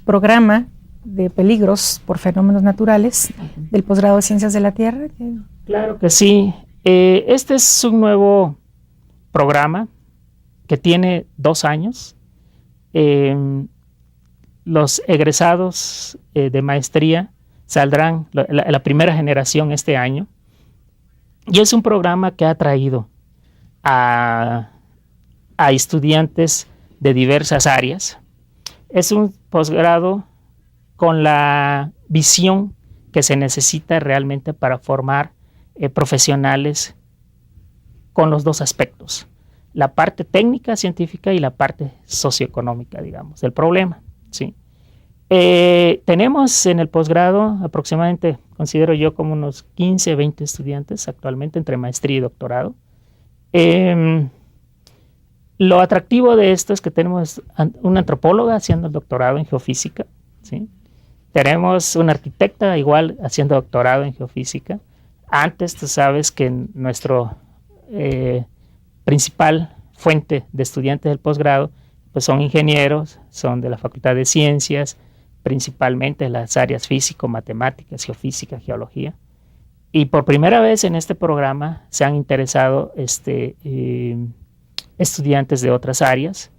programa de peligros por fenómenos naturales del posgrado de Ciencias de la Tierra? Claro que sí. Este es un nuevo programa que tiene 2 años. Los egresados de maestría saldrán la primera generación este año, y es un programa que ha traído a estudiantes de diversas áreas. Es un posgrado con la visión que se necesita realmente para formar profesionales con los 2 aspectos, la parte técnica, científica, y la parte socioeconómica, digamos, del problema, ¿sí? Tenemos en el posgrado aproximadamente, considero yo, como unos 15, 20 estudiantes actualmente entre maestría y doctorado. Lo atractivo de esto es que tenemos una antropóloga haciendo el doctorado en geofísica, ¿sí? Tenemos una arquitecta igual haciendo doctorado en geofísica. Antes, tú sabes que nuestro principal fuente de estudiantes del posgrado pues son ingenieros, son de la Facultad de Ciencias, principalmente las áreas físico, matemáticas, geofísica, geología. Y por primera vez en este programa se han interesado estudiantes de otras áreas.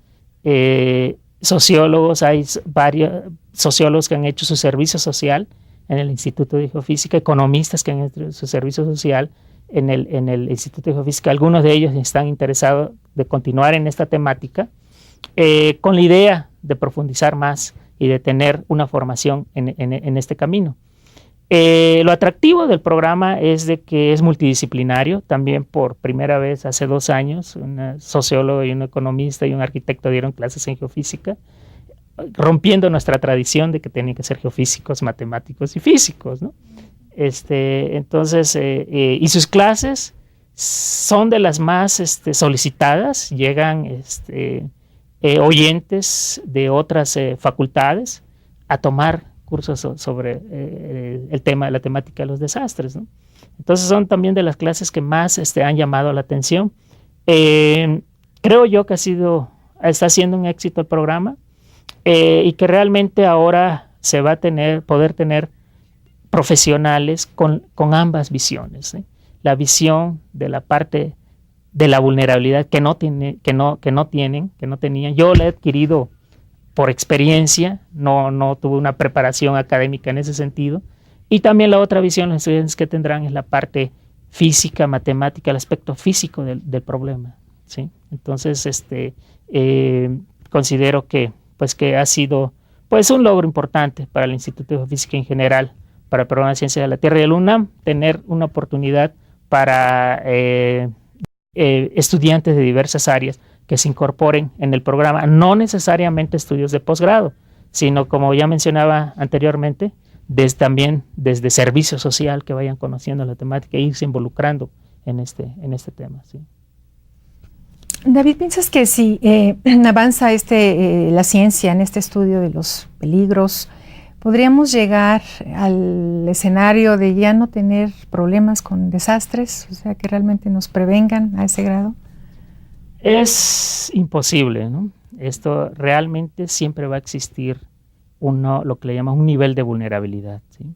Sociólogos, hay varios sociólogos que han hecho su servicio social en el Instituto de Geofísica, economistas que han hecho su servicio social en el Instituto de Geofísica. Algunos de ellos están interesados de continuar en esta temática, con la idea de profundizar más y de tener una formación en este camino. Lo atractivo del programa es de que es multidisciplinario. También por primera vez hace 2 años, un sociólogo y un economista y un arquitecto dieron clases en geofísica, rompiendo nuestra tradición de que tenían que ser geofísicos, matemáticos y físicos, ¿no? Entonces, y sus clases son de las más solicitadas. Llegan oyentes de otras facultades a tomar cursos sobre la temática de los desastres, ¿no? Entonces son también de las clases que más han llamado la atención. Creo yo que está siendo un éxito el programa, y que realmente ahora se va a poder tener profesionales con ambas visiones, ¿sí? La visión de la parte de la vulnerabilidad que no tenían. Yo la he adquirido por experiencia, no tuve una preparación académica en ese sentido. Y también la otra visión los estudiantes que tendrán es la parte física, matemática, el aspecto físico del problema, ¿sí? Entonces, considero que ha sido un logro importante para el Instituto de Geofísica en general, para el Programa de Ciencias de la Tierra y el UNAM, tener una oportunidad para estudiantes de diversas áreas que se incorporen en el programa, no necesariamente estudios de posgrado, sino, como ya mencionaba anteriormente, también desde servicio social, que vayan conociendo la temática e irse involucrando en este tema, ¿sí? David, ¿piensas que si avanza la ciencia en este estudio de los peligros, podríamos llegar al escenario de ya no tener problemas con desastres, o sea, que realmente nos prevengan a ese grado? Es imposible, ¿no? Esto realmente siempre va a existir lo que le llaman un nivel de vulnerabilidad, ¿sí?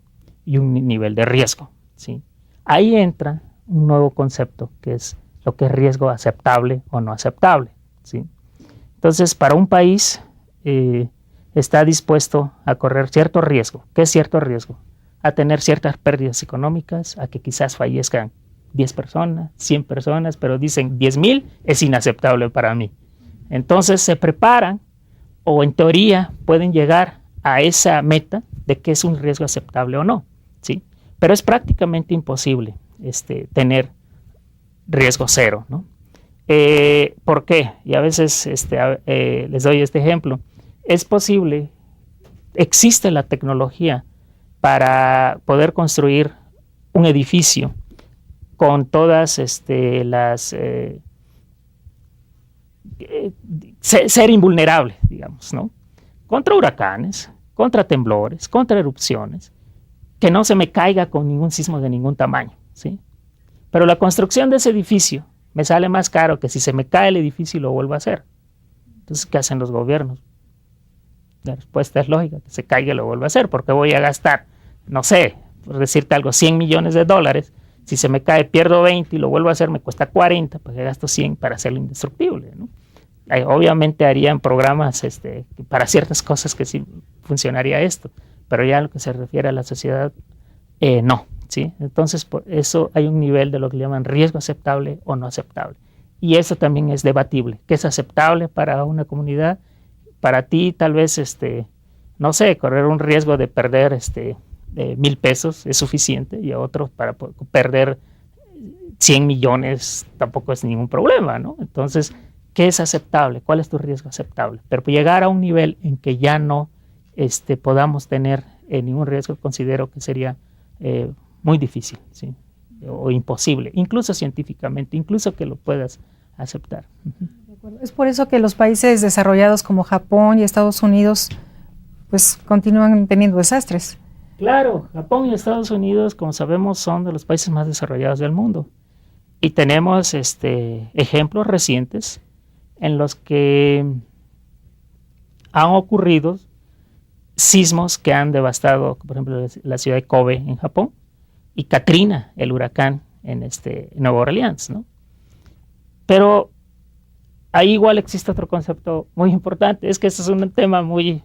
Y un nivel de riesgo, ¿sí? Ahí entra un nuevo concepto, que es lo que es riesgo aceptable o no aceptable, ¿sí? Entonces, para un país está dispuesto a correr cierto riesgo. ¿Qué es cierto riesgo? A tener ciertas pérdidas económicas, a que quizás fallezcan 10 personas, 100 personas, pero dicen 10,000 es inaceptable para mí. Entonces se preparan, o en teoría pueden llegar a esa meta de que es un riesgo aceptable o no, ¿sí? Pero es prácticamente imposible tener riesgo cero, ¿no? ¿Por qué? Y a veces les doy este ejemplo. Es posible, existe la tecnología para poder construir un edificio con todas ser invulnerable, digamos, ¿no? Contra huracanes, contra temblores, contra erupciones, que no se me caiga con ningún sismo de ningún tamaño, ¿sí? Pero la construcción de ese edificio me sale más caro que si se me cae el edificio y lo vuelvo a hacer. Entonces, ¿qué hacen los gobiernos? La respuesta es lógica, que se caiga y lo vuelvo a hacer, porque voy a gastar, no sé, por decirte algo, $100 millones. Si se me cae, pierdo 20 y lo vuelvo a hacer, me cuesta 40, pues gasto 100 para hacerlo indestructible, ¿no? Obviamente harían programas para ciertas cosas que sí funcionaría esto, pero ya a lo que se refiere a la sociedad, no, ¿sí? Entonces, por eso hay un nivel de lo que llaman riesgo aceptable o no aceptable. Y eso también es debatible. ¿Qué es aceptable para una comunidad? Para ti, tal vez, no sé, correr un riesgo de perder 1,000 pesos es suficiente, y a otros para perder 100 millones tampoco es ningún problema, ¿no? Entonces, ¿qué es aceptable? ¿Cuál es tu riesgo aceptable? Pero llegar a un nivel en que ya no podamos tener ningún riesgo, considero que sería muy difícil, ¿sí? O imposible, incluso científicamente, incluso que lo puedas aceptar. Es por eso que los países desarrollados como Japón y Estados Unidos pues continúan teniendo desastres. Claro, Japón y Estados Unidos, como sabemos, son de los países más desarrollados del mundo. Y tenemos ejemplos recientes en los que han ocurrido sismos que han devastado, por ejemplo, la ciudad de Kobe en Japón, y Katrina, el huracán en Nueva Orleans, ¿no? Pero ahí igual existe otro concepto muy importante, es que este es un tema muy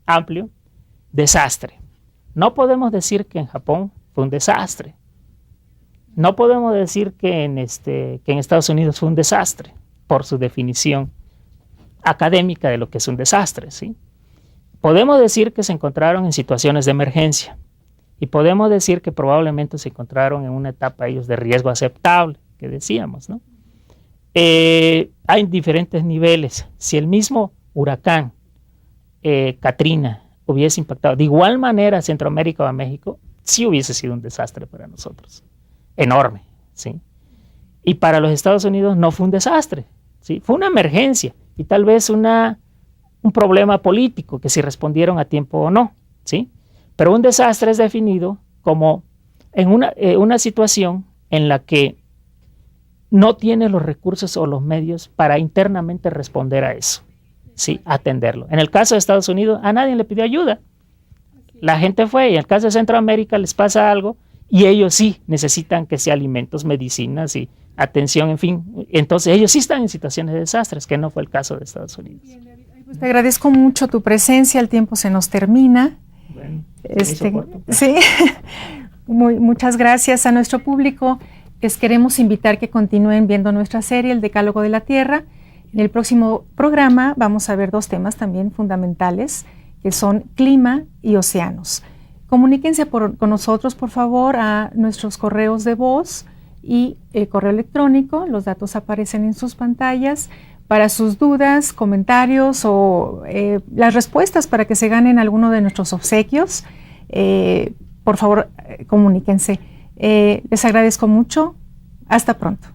amplio: desastre. No podemos decir que en Japón fue un desastre. No podemos decir que en Estados Unidos fue un desastre, por su definición académica de lo que es un desastre, ¿sí? Podemos decir que se encontraron en situaciones de emergencia, y podemos decir que probablemente se encontraron en una etapa ellos de riesgo aceptable, que decíamos, ¿no? Hay diferentes niveles. Si el mismo huracán Katrina hubiese impactado de igual manera a Centroamérica o a México, sí hubiese sido un desastre para nosotros, enorme, ¿sí? Y para los Estados Unidos no fue un desastre, ¿sí? Fue una emergencia y tal vez un problema político, que si respondieron a tiempo o no, ¿sí? Pero un desastre es definido como en una situación en la que no tiene los recursos o los medios para internamente responder a eso, ¿sí? Atenderlo. En el caso de Estados Unidos, a nadie le pidió ayuda. La gente fue, y en el caso de Centroamérica les pasa algo, y ellos sí necesitan que sea alimentos, medicinas y atención, en fin. Entonces ellos sí están en situaciones de desastres, que no fue el caso de Estados Unidos. Pues te agradezco mucho tu presencia, el tiempo se nos termina. Bueno, sí, muchas gracias a nuestro público. Les queremos invitar que continúen viendo nuestra serie, El Decálogo de la Tierra. En el próximo programa vamos a ver 2 temas también fundamentales, que son clima y océanos. Comuníquense con nosotros, por favor, a nuestros correos de voz y correo electrónico. Los datos aparecen en sus pantallas para sus dudas, comentarios o las respuestas para que se ganen alguno de nuestros obsequios. Por favor, comuníquense. Les agradezco mucho. Hasta pronto.